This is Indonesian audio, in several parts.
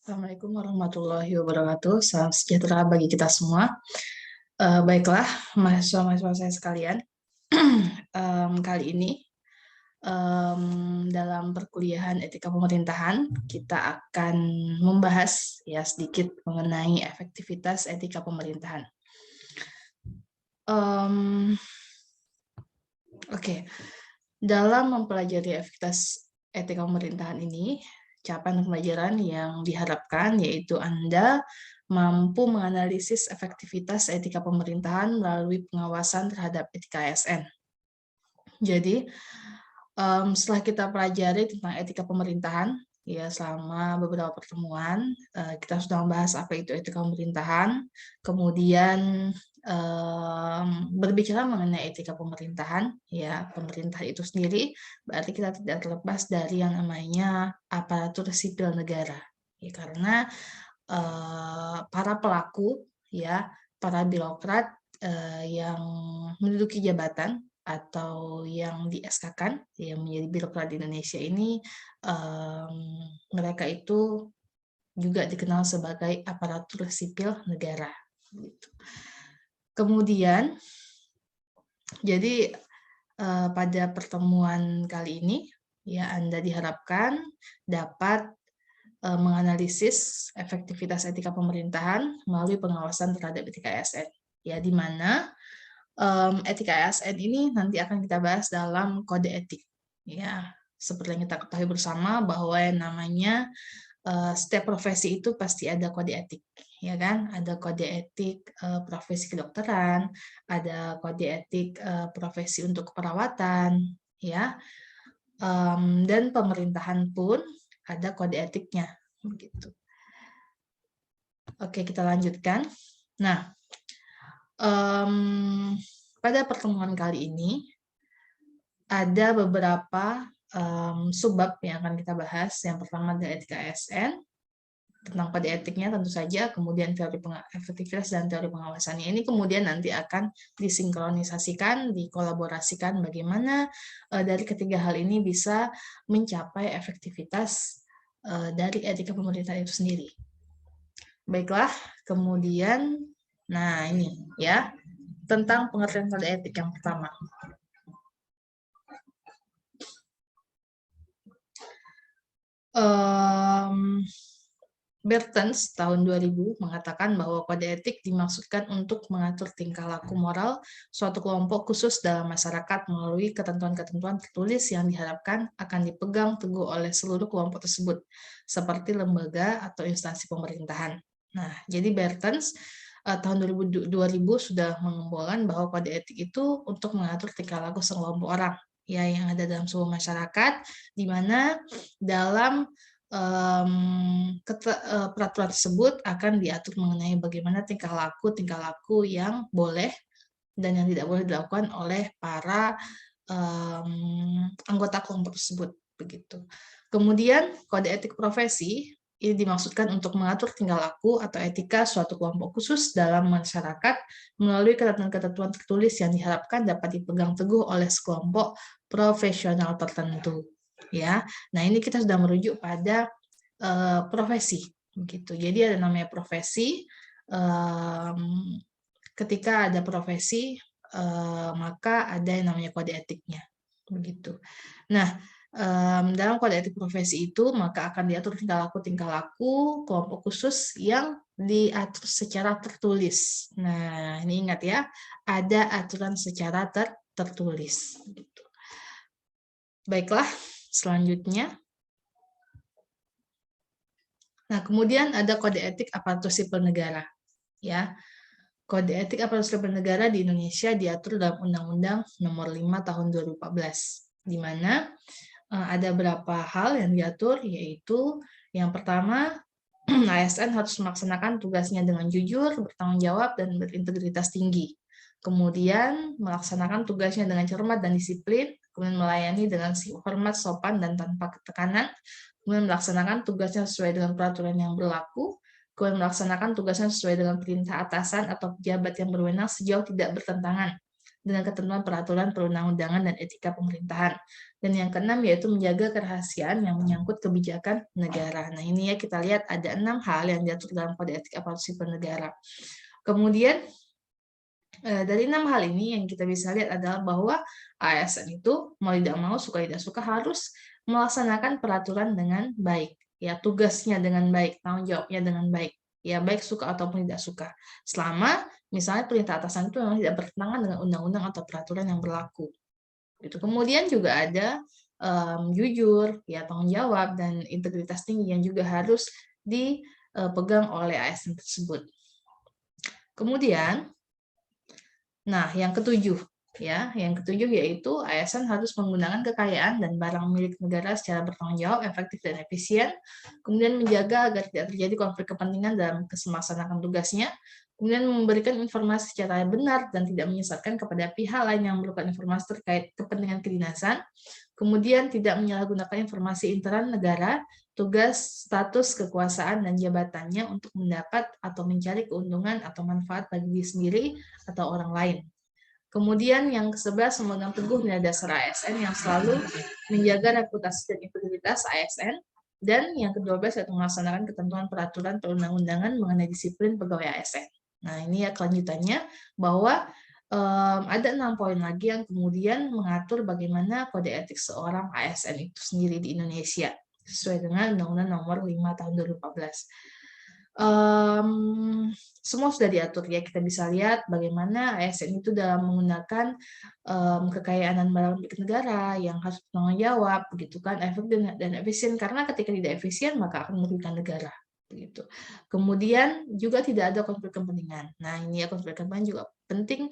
Assalamualaikum warahmatullahi wabarakatuh. Salam sejahtera bagi kita semua. Baiklah, mahasiswa-mahasiswa saya sekalian. Kali ini dalam perkuliahan etika pemerintahan kita akan membahas ya sedikit mengenai efektivitas etika pemerintahan. Oke. Dalam mempelajari efektivitas etika pemerintahan ini, capaian pembelajaran yang diharapkan yaitu Anda mampu menganalisis efektivitas etika pemerintahan melalui pengawasan terhadap etika ASN. Jadi, setelah kita pelajari tentang etika pemerintahan, ya selama beberapa pertemuan, kita sudah membahas apa itu etika pemerintahan, kemudian berbicara mengenai etika pemerintahan, ya pemerintah itu sendiri, berarti kita tidak terlepas dari yang namanya aparatur sipil negara, ya karena para pelaku, ya para birokrat yang menduduki jabatan atau yang di SK-kan, yang menjadi birokrat di Indonesia ini, mereka itu juga dikenal sebagai aparatur sipil negara. Gitu. Kemudian, jadi pada pertemuan kali ini, ya Anda diharapkan dapat menganalisis efektivitas etika pemerintahan melalui pengawasan terhadap etika ASN. Ya, di mana etika ASN ini nanti akan kita bahas dalam kode etik. Ya, seperti yang kita ketahui bersama bahwa yang namanya setiap profesi itu pasti ada kode etik, ya kan? Ada kode etik profesi kedokteran, ada kode etik profesi untuk keperawatan, ya. Dan pemerintahan pun ada kode etiknya, begitu. Oke, kita lanjutkan. Nah, pada pertemuan kali ini ada beberapa subbab yang akan kita bahas. Yang pertama adalah etika ASN, tentang kode etiknya tentu saja, kemudian teori efektivitas dan teori pengawasannya. Ini kemudian nanti akan disinkronisasikan, dikolaborasikan bagaimana dari ketiga hal ini bisa mencapai efektivitas dari etika pemerintahan itu sendiri. Baiklah, kemudian, nah ini ya, tentang pengertian kode etik yang pertama. Bertens tahun 2000 mengatakan bahwa kode etik dimaksudkan untuk mengatur tingkah laku moral suatu kelompok khusus dalam masyarakat melalui ketentuan-ketentuan tertulis yang diharapkan akan dipegang teguh oleh seluruh kelompok tersebut, seperti lembaga atau instansi pemerintahan. Nah, jadi Bertens tahun 2000 sudah mengembolkan bahwa kode etik itu untuk mengatur tingkah laku sekelompok orang, ya yang ada dalam sebuah masyarakat, di mana dalam peraturan tersebut akan diatur mengenai bagaimana tingkah laku yang boleh dan yang tidak boleh dilakukan oleh para anggota kelompok tersebut, begitu. Kemudian kode etik profesi ini dimaksudkan untuk mengatur tingkah laku atau etika suatu kelompok khusus dalam masyarakat melalui ketentuan-ketentuan tertulis yang diharapkan dapat dipegang teguh oleh sekelompok profesional tertentu. Ya, nah ini kita sudah merujuk pada profesi, begitu. Jadi ada namanya profesi. Ketika ada profesi, maka ada yang namanya kode etiknya, begitu. Nah, dalam kode etik profesi itu maka akan diatur tingkah laku kelompok khusus yang diatur secara tertulis. Nah, ini ingat ya, ada aturan secara tertulis. Gitu. Baiklah, selanjutnya. Nah, kemudian ada kode etik aparatur sipil negara. Ya, kode etik aparatur sipil negara di Indonesia diatur dalam Undang-Undang Nomor 5 Tahun 2014, di mana ada beberapa hal yang diatur, yaitu yang pertama, ASN harus melaksanakan tugasnya dengan jujur, bertanggung jawab, dan berintegritas tinggi. Kemudian melaksanakan tugasnya dengan cermat dan disiplin, kemudian melayani dengan hormat, sopan, dan tanpa tekanan, kemudian melaksanakan tugasnya sesuai dengan peraturan yang berlaku, kemudian melaksanakan tugasnya sesuai dengan perintah atasan atau pejabat yang berwenang sejauh tidak bertentangan dengan ketentuan peraturan perundang-undangan dan etika pemerintahan. Dan yang keenam yaitu menjaga kerahasiaan yang menyangkut kebijakan negara. Nah, ini ya kita lihat ada 6 hal yang diatur dalam Kode Etik Aparatur Sipil Negara. Kemudian dari 6 hal ini yang kita bisa lihat adalah bahwa ASN itu mau tidak mau, suka tidak suka harus melaksanakan peraturan dengan baik, ya tugasnya dengan baik, tanggung jawabnya dengan baik, ya baik suka ataupun tidak suka. Selama misalnya perintah atasan itu memang tidak bertentangan dengan undang-undang atau peraturan yang berlaku. Itu kemudian juga ada jujur, ya tanggung jawab dan integritas tinggi yang juga harus dipegang oleh ASN tersebut. Kemudian nah, yang ketujuh yaitu ASN harus menggunakan kekayaan dan barang milik negara secara bertanggung jawab, efektif dan efisien, kemudian menjaga agar tidak terjadi konflik kepentingan dalam melaksanakan tugasnya, kemudian memberikan informasi secara benar dan tidak menyesatkan kepada pihak lain yang memerlukan informasi terkait kepentingan kedinasan, kemudian tidak menyalahgunakan informasi internal negara, tugas, status, kekuasaan, dan jabatannya untuk mendapat atau mencari keuntungan atau manfaat bagi diri sendiri atau orang lain. Kemudian yang ke-11, memegang teguh nilai dasar ASN yang selalu menjaga reputasi dan integritas ASN. Dan yang ke-12 yaitu melaksanakan ketentuan peraturan perundang-undangan mengenai disiplin pegawai ASN. Nah, ini ya kelanjutannya bahwa ada 6 poin lagi yang kemudian mengatur bagaimana kode etik seorang ASN itu sendiri di Indonesia sesuai dengan Undang-Undang Nomor 5 Tahun 2014. Semua sudah diatur ya, kita bisa lihat bagaimana ASN itu dalam menggunakan kekayaan dan barang milik negara yang harus bertanggung jawab, begitu kan, efektif dan efisien, karena ketika tidak efisien maka akan merugikan negara. Begitu. Kemudian juga tidak ada konflik kepentingan. Nah, ini ya konflik kepentingan juga penting,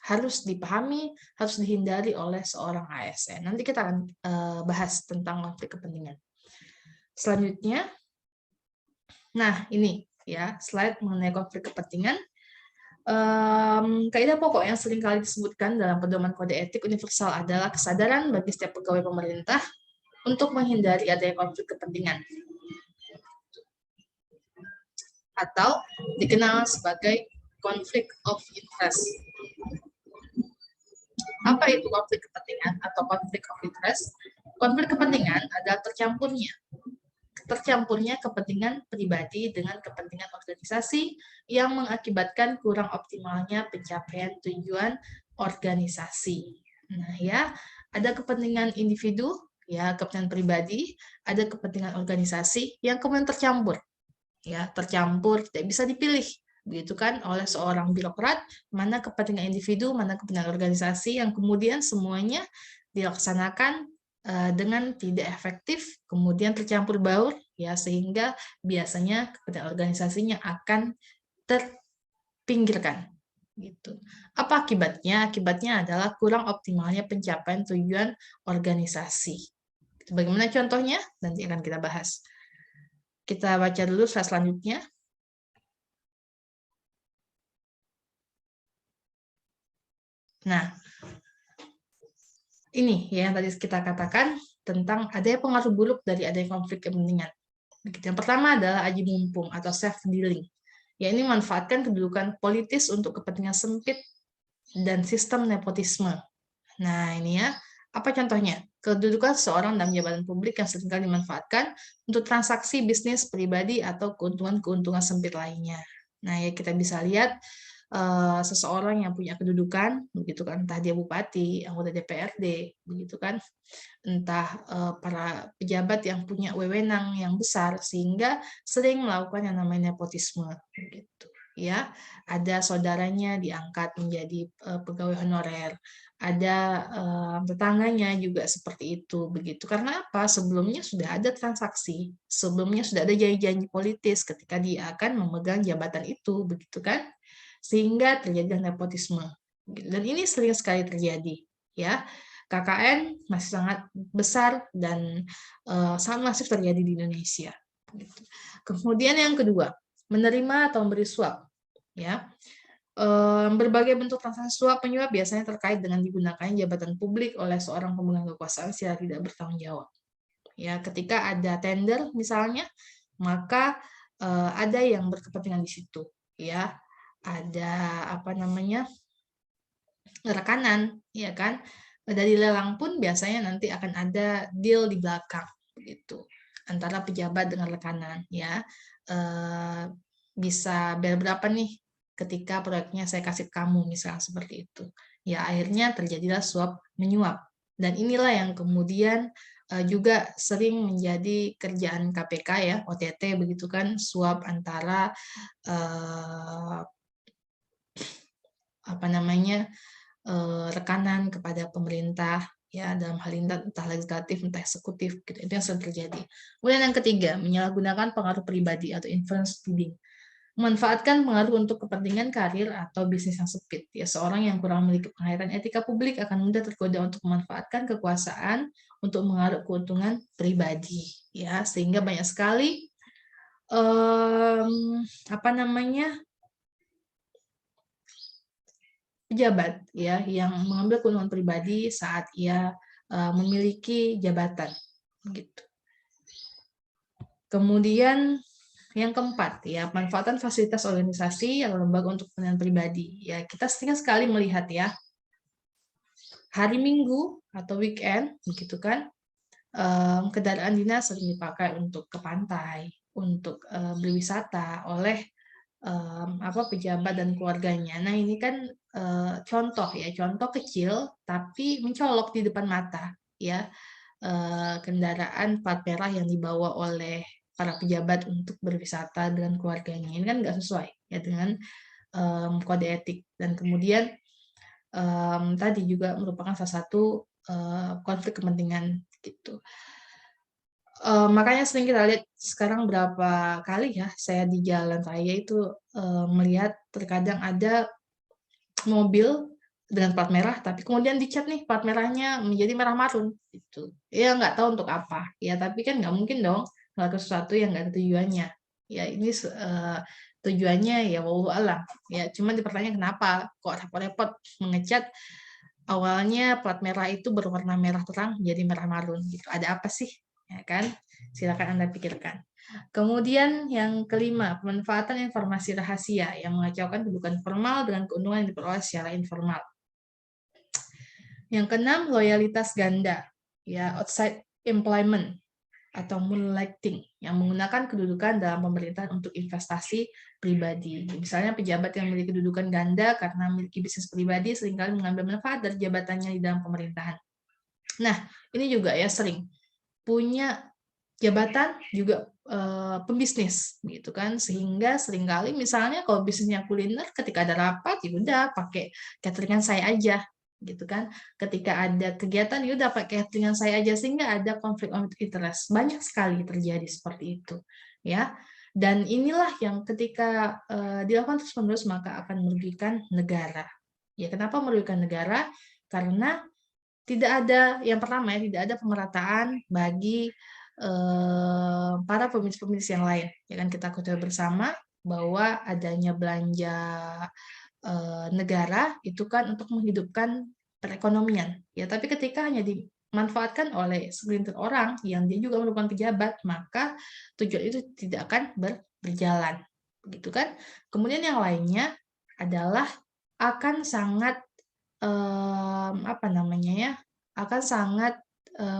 harus dipahami, harus dihindari oleh seorang ASN. Nanti kita akan bahas tentang konflik kepentingan. Selanjutnya, nah ini ya slide mengenai konflik kepentingan. Kaidah pokok yang sering kali disebutkan dalam pedoman kode etik universal adalah kesadaran bagi setiap pegawai pemerintah untuk menghindari adanya konflik kepentingan, atau dikenal sebagai conflict of interest. Apa itu konflik kepentingan atau conflict of interest? Konflik kepentingan adalah tercampurnya kepentingan pribadi dengan kepentingan organisasi yang mengakibatkan kurang optimalnya pencapaian tujuan organisasi. Nah, ya, ada kepentingan individu, ya, kepentingan pribadi, ada kepentingan organisasi yang kemudian tercampur. Ya, tercampur, tidak bisa dipilih, begitu kan, oleh seorang birokrat, mana kepentingan individu, mana kepentingan organisasi yang kemudian semuanya dilaksanakan dengan tidak efektif, kemudian tercampur baur, ya, sehingga biasanya kepentingan organisasinya akan terpinggirkan. Gitu. Apa akibatnya? Akibatnya adalah kurang optimalnya pencapaian tujuan organisasi. Bagaimana contohnya? Nanti akan kita bahas. Kita baca dulu slide selanjutnya. Nah, ini ya yang tadi kita katakan tentang adanya pengaruh buruk dari adanya konflik kepentingan. Yang pertama adalah aji mumpung atau self-dealing. Ya, ini memanfaatkan kedudukan politis untuk kepentingan sempit dan sistem nepotisme. Nah, ini ya, apa contohnya? Kedudukan seseorang dalam jabatan publik yang seringkali dimanfaatkan untuk transaksi bisnis pribadi atau keuntungan-keuntungan sempit lainnya. Nah, ya kita bisa lihat seseorang yang punya kedudukan, begitu kan, entah dia bupati, anggota DPRD, begitu kan, entah para pejabat yang punya wewenang yang besar sehingga sering melakukan yang namanya nepotisme, gitu. Ya, ada saudaranya diangkat menjadi pegawai honorer, ada tetangganya juga seperti itu, begitu. Karena apa? Sebelumnya sudah ada transaksi, sebelumnya sudah ada janji-janji politis ketika dia akan memegang jabatan itu, begitu kan? Sehingga terjadi nepotisme. Dan ini sering sekali terjadi, ya. KKN masih sangat besar dan sangat masif terjadi di Indonesia. Kemudian yang kedua, menerima atau memberi suap. Ya, berbagai bentuk transaksi suap penyuap biasanya terkait dengan digunakannya jabatan publik oleh seorang pemegang kekuasaan secara tidak bertanggung jawab. Ya, ketika ada tender misalnya, maka ada yang berkepentingan di situ. Ya, ada apa namanya? rekanan, ya kan? Dari lelang pun biasanya nanti akan ada deal di belakang, begitu, antara pejabat dengan rekanan, ya. Bisa bayar berapa nih ketika proyeknya saya kasih ke kamu, misalnya seperti itu. Ya, akhirnya terjadilah suap menyuap. Dan inilah yang kemudian juga sering menjadi kerjaan KPK ya, OTT begitu kan, suap antara apa namanya, rekanan kepada pemerintah, ya dalam hal ini entah legislatif, entah eksekutif, gitu. Itu yang sering terjadi. Kemudian yang ketiga, menyalahgunakan pengaruh pribadi atau influence bidding. Memanfaatkan pengaruh untuk kepentingan karir atau bisnis yang sempit. Ya, seorang yang kurang memiliki penghayatan etika publik akan mudah tergoda untuk memanfaatkan kekuasaan untuk mengaruk keuntungan pribadi. Ya, sehingga banyak sekali apa namanya, pejabat ya yang mengambil keuntungan pribadi saat ia memiliki jabatan gitu. Kemudian yang keempat ya, manfaatan fasilitas organisasi atau lembaga untuk kepentingan pribadi. Ya, kita sering sekali melihat ya, hari Minggu atau weekend begitu kan, kendaraan dinas sering dipakai untuk ke pantai, untuk berwisata oleh pejabat dan keluarganya. Nah, ini kan contoh ya, contoh kecil tapi mencolok di depan mata ya. Kendaraan plat merah yang dibawa oleh para pejabat untuk berwisata dengan keluarganya ini kan nggak sesuai ya dengan kode etik, dan kemudian tadi juga merupakan salah satu konflik kepentingan gitu. Makanya sering kita lihat sekarang berapa kali ya saya di jalan raya itu melihat terkadang ada mobil dengan plat merah, tapi kemudian dicat nih plat merahnya menjadi merah marun gitu. Ya nggak tahu untuk apa, ya tapi kan nggak mungkin dong melakukan sesuatu yang nggak ada tujuannya. Ya ini tujuannya ya wallahu alam. Ya cuma dipertanya kenapa kok repot-repot mengecat awalnya plat merah itu berwarna merah terang jadi merah marun gitu. Ada apa sih? Ya kan? Silakan Anda pikirkan. Kemudian yang kelima, pemanfaatan informasi rahasia yang mengacaukan kedudukan formal dengan keuntungan yang diperoleh secara informal. Yang keenam, loyalitas ganda, ya outside employment atau moonlighting yang menggunakan kedudukan dalam pemerintahan untuk investasi pribadi. Misalnya pejabat yang memiliki kedudukan ganda karena memiliki bisnis pribadi seringkali mengambil manfaat dari jabatannya di dalam pemerintahan. Nah, ini juga ya sering punya jabatan juga pembisnis gitu kan, sehingga seringkali misalnya kalau bisnisnya kuliner ketika ada rapat ya udah pakai cateringan saya aja gitu kan, ketika ada kegiatan ya udah pakai cateringan saya aja, sehingga ada konflik of interest banyak sekali terjadi seperti itu ya. Dan inilah yang ketika dilakukan terus-menerus maka akan merugikan negara. Ya, kenapa merugikan negara? Karena tidak ada, yang pertama ya, tidak ada pemerataan bagi para pembisnis-pembisnis yang lain. Ya kan kita ketahui bersama bahwa adanya belanja negara itu kan untuk menghidupkan perekonomian. Ya, tapi ketika hanya dimanfaatkan oleh segelintir orang yang dia juga merupakan pejabat, maka tujuan itu tidak akan berjalan. Begitu kan? Kemudian yang lainnya adalah akan sangat apa namanya ya, akan sangat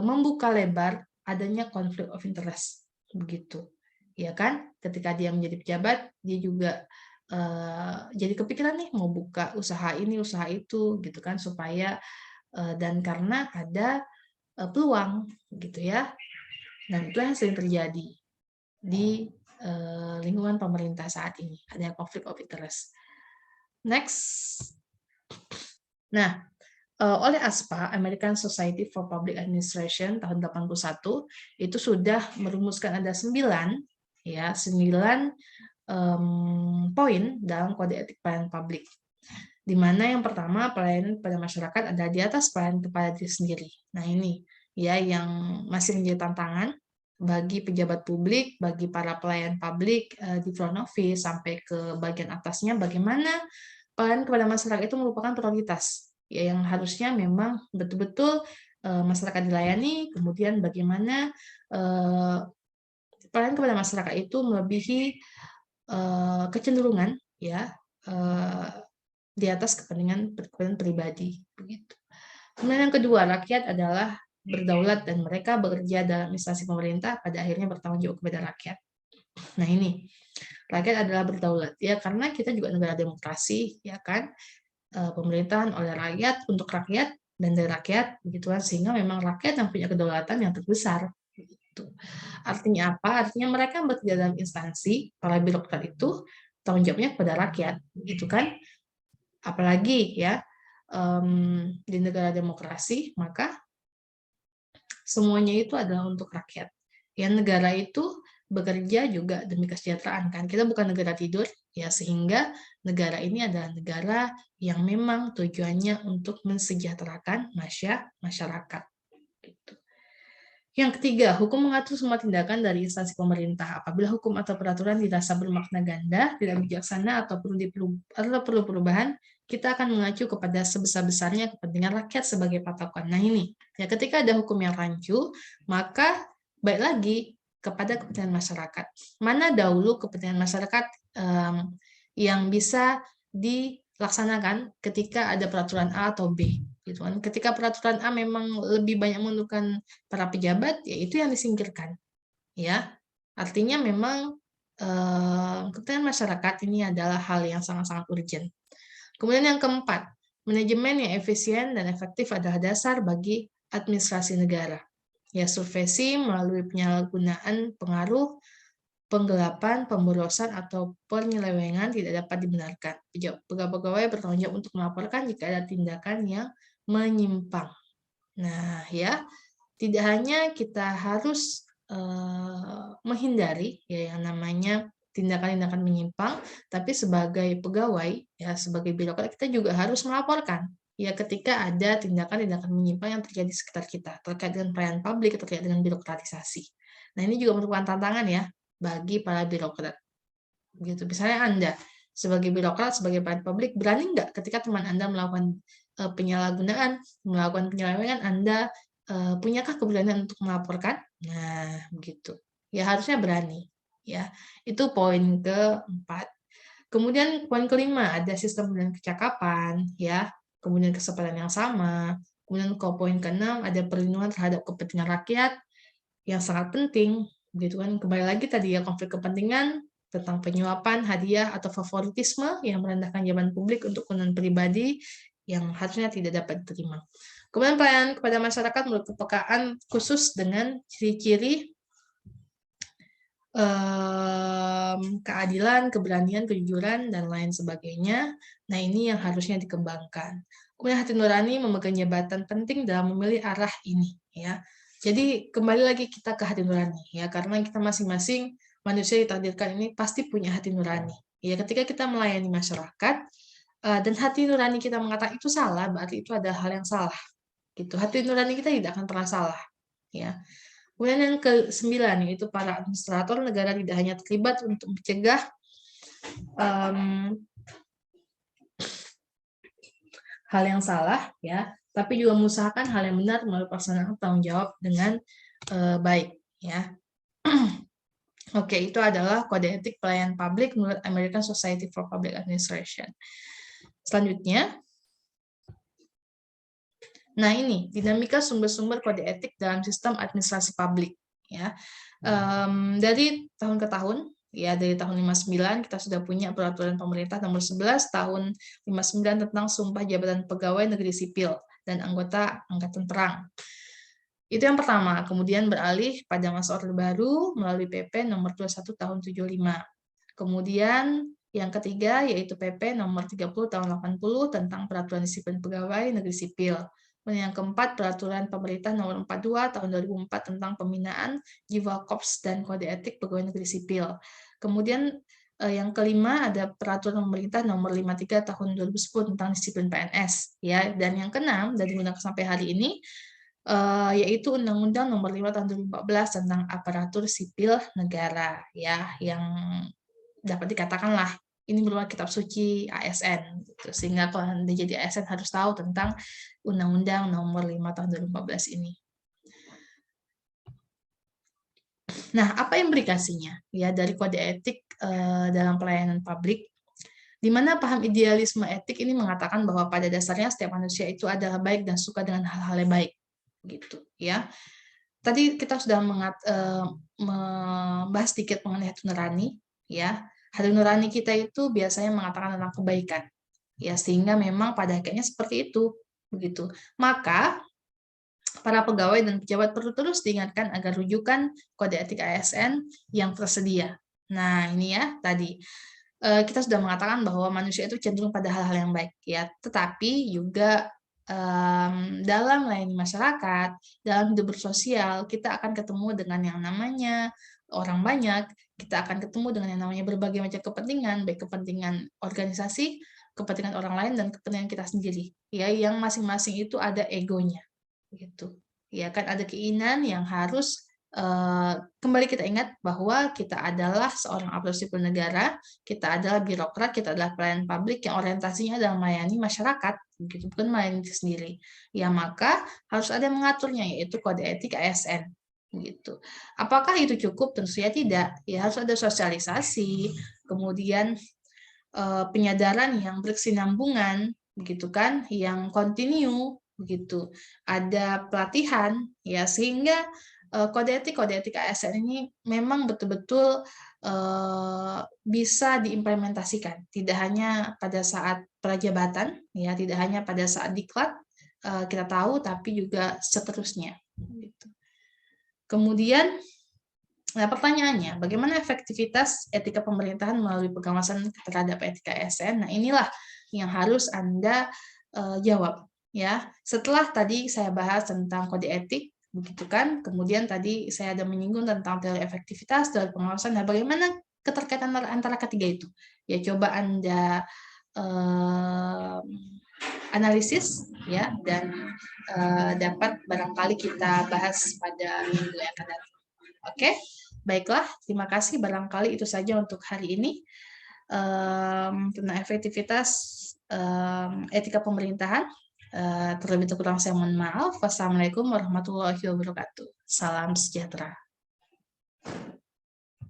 membuka lebar adanya konflik of interest, begitu. Ya kan? Ketika dia menjadi pejabat, dia juga jadi kepikiran nih mau buka usaha ini, usaha itu, gitu kan, supaya dan karena ada peluang, gitu ya. Dan itu yang sering terjadi di lingkungan pemerintah saat ini, adanya konflik of interest. Next. Nah, oleh ASPA, American Society for Public Administration tahun 81 itu sudah merumuskan ada 9 poin dalam kode etik pelayanan publik. Di mana yang pertama, pelayanan kepada masyarakat ada di atas pelayanan kepada diri sendiri. Nah, ini ya yang masih menjadi tantangan bagi pejabat publik, bagi para pelayan publik di front office sampai ke bagian atasnya, bagaimana pelayanan kepada masyarakat itu merupakan prioritas ya, yang harusnya memang betul-betul masyarakat dilayani. Kemudian bagaimana pelayanan kepada masyarakat itu melebihi kecenderungan ya di atas kepentingan pribadi. Begitu. Kemudian yang kedua, rakyat adalah berdaulat dan mereka bekerja dalam instansi pemerintah, pada akhirnya bertanggung jawab kepada rakyat. Nah ini, rakyat adalah berdaulat ya, karena kita juga negara demokrasi ya kan, pemerintahan oleh rakyat untuk rakyat dan dari rakyat, begitu kan, sehingga memang rakyat yang punya kedaulatan yang terbesar. Gitu. Artinya apa? Artinya mereka bekerja dalam instansi, para birokrat itu tanggung jawabnya kepada rakyat, gitu kan? Apalagi ya di negara demokrasi, maka semuanya itu adalah untuk rakyat. Ya, negara itu bekerja juga demi kesejahteraan kan. Kita bukan negara tidur, ya, sehingga negara ini adalah negara yang memang tujuannya untuk mensejahterakan masyarakat. Gitu. Yang ketiga, hukum mengatur semua tindakan dari instansi pemerintah. Apabila hukum atau peraturan dirasa bermakna ganda, tidak bijaksana, atau perlu perubahan, kita akan mengacu kepada sebesar-besarnya kepentingan rakyat sebagai patokan. Nah ini, ya ketika ada hukum yang rancu, maka baik lagi kepada kepentingan masyarakat. Mana dahulu kepentingan masyarakat yang bisa dilaksanakan ketika ada peraturan A atau B. Gitu kan. Ketika peraturan A memang lebih banyak menentukan para pejabat, ya itu yang disingkirkan. Ya, artinya memang kepentingan masyarakat ini adalah hal yang sangat-sangat urgent. Kemudian yang keempat, manajemen yang efisien dan efektif adalah dasar bagi administrasi negara. Ya, subversi melalui penyalahgunaan pengaruh, penggelapan, pemborosan, atau penyelewengan tidak dapat dibenarkan. Pegawai bertanggung jawab untuk melaporkan jika ada tindakan yang menyimpang. Nah, ya, tidak hanya kita harus menghindari ya yang namanya tindakan-tindakan menyimpang, tapi sebagai pegawai ya sebagai birokrat kita juga harus melaporkan ya ketika ada tindakan-tindakan menyimpang yang terjadi di sekitar kita terkait dengan pelayanan publik, terkait dengan birokratisasi. Nah, ini juga merupakan tantangan ya bagi para birokrat. Gitu. Misalnya Anda sebagai birokrat, sebagai pelayan publik, berani nggak ketika teman Anda melakukan penyalahgunaan, melakukan penyelewengan, Anda punyakah keberanian untuk melaporkan? Nah, begitu. Ya harusnya berani. Ya, itu poin keempat. Kemudian poin kelima, ada sistem dan kecakapan, ya. Kemudian kesempatan yang sama. Kemudian poin keenam, ada perlindungan terhadap kepentingan rakyat yang sangat penting. Gitu kan. Kembali lagi tadi ya, konflik kepentingan tentang penyuapan, hadiah, atau favoritisme yang merendahkan jabatan publik untuk kepentingan pribadi yang harusnya tidak dapat diterima. Kemudian pelayanan kepada masyarakat menurut kepekaan khusus dengan ciri-ciri keadilan, keberanian, kejujuran, dan lain sebagainya. Nah, ini yang harusnya dikembangkan. Kemudian hati nurani memegang jabatan penting dalam memilih arah ini. Ya, jadi kembali lagi kita ke hati nurani, ya, karena kita masing-masing manusia ditakdirkan ini pasti punya hati nurani. Ya, ketika kita melayani masyarakat dan hati nurani kita mengatakan itu salah, berarti itu adalah hal yang salah. Gitu. Hati nurani kita tidak akan pernah salah. Ya. Kemudian yang ke-9, yaitu para administrator negara tidak hanya terlibat untuk mencegah hal yang salah, ya, tapi juga mengusahakan hal yang benar melalui pelaksanaan tanggung jawab dengan baik. Ya. Oke, itu adalah kode etik pelayanan publik menurut American Society for Public Administration. Selanjutnya, nah ini dinamika sumber-sumber kode etik dalam sistem administrasi publik. Ya, dari tahun ke tahun, ya dari tahun 59 kita sudah punya peraturan pemerintah nomor 11 tahun 59 tentang sumpah jabatan pegawai negeri sipil dan anggota angkatan perang. Itu yang pertama. Kemudian beralih pada masa Orde Baru melalui PP nomor 21 tahun 75. Kemudian yang ketiga yaitu PP nomor 30 tahun 80 tentang peraturan disiplin pegawai negeri sipil. Yang keempat, peraturan pemerintah nomor 42 tahun 2004 tentang pembinaan jiwa korps dan kode etik pegawai negeri sipil. Kemudian yang kelima ada peraturan pemerintah nomor 53 tahun 2010 tentang disiplin PNS, ya. Dan yang keenam dan digunakan sampai hari ini yaitu Undang-Undang nomor 5 tahun 2014 tentang aparatur sipil negara, ya, yang dapat dikatakanlah ini merupakan kitab suci ASN, gitu. Sehingga kalau Anda jadi ASN harus tahu tentang Undang-Undang nomor 5 tahun 2014 ini. Nah, apa implikasinya ya dari kode etik dalam pelayanan publik? Di mana paham idealisme etik ini mengatakan bahwa pada dasarnya setiap manusia itu adalah baik dan suka dengan hal-hal yang baik, gitu ya. Tadi kita sudah membahas sedikit mengenai hati nurani, ya. Hati nurani kita itu biasanya mengatakan tentang kebaikan, ya, sehingga memang pada akhirnya seperti itu, begitu. Maka para pegawai dan pejabat perlu terus diingatkan agar rujukan kode etik ASN yang tersedia. Nah, ini ya tadi kita sudah mengatakan bahwa manusia itu cenderung pada hal-hal yang baik, ya. Tetapi juga dalam melayani masyarakat, dalam hidup bersosial, kita akan ketemu dengan yang namanya orang banyak, kita akan ketemu dengan yang namanya berbagai macam kepentingan, baik kepentingan organisasi, kepentingan orang lain, dan kepentingan kita sendiri, ya, yang masing-masing itu ada egonya, gitu. Ya kan, ada keinginan yang harus kembali kita ingat bahwa kita adalah seorang aparatur sipil negara, kita adalah birokrat, kita adalah pelayan publik yang orientasinya adalah melayani masyarakat, begitu, bukan melayani diri sendiri. Ya, maka harus ada yang mengaturnya, yaitu kode etik ASN. Gitu. Apakah itu cukup? Tentu saja tidak. Ya, harus ada sosialisasi, kemudian penyadaran yang berkesinambungan, begitu kan, yang kontinu, begitu. Ada pelatihan, ya, sehingga kode etik ASN ini memang betul-betul bisa diimplementasikan, tidak hanya pada saat prajabatan, ya, tidak hanya pada saat diklat kita tahu, tapi juga seterusnya. Gitu. Kemudian, nah, pertanyaannya, bagaimana efektivitas etika pemerintahan melalui pengawasan terhadap etika ASN? Nah, inilah yang harus Anda jawab, ya. Setelah tadi saya bahas tentang kode etik, begitu kan? Kemudian tadi saya ada menyinggung tentang teori efektivitas, teori pengawasan. Nah, bagaimana keterkaitan antara ketiga itu? Ya, coba Anda analisis, ya, dan dapat barangkali kita bahas pada minggu yang akan datang. Oke, baiklah. Terima kasih. Barangkali itu saja untuk hari ini tentang efektivitas etika pemerintahan. Terlebih kurang saya mohon maaf. Wassalamualaikum warahmatullahi wabarakatuh. Salam sejahtera.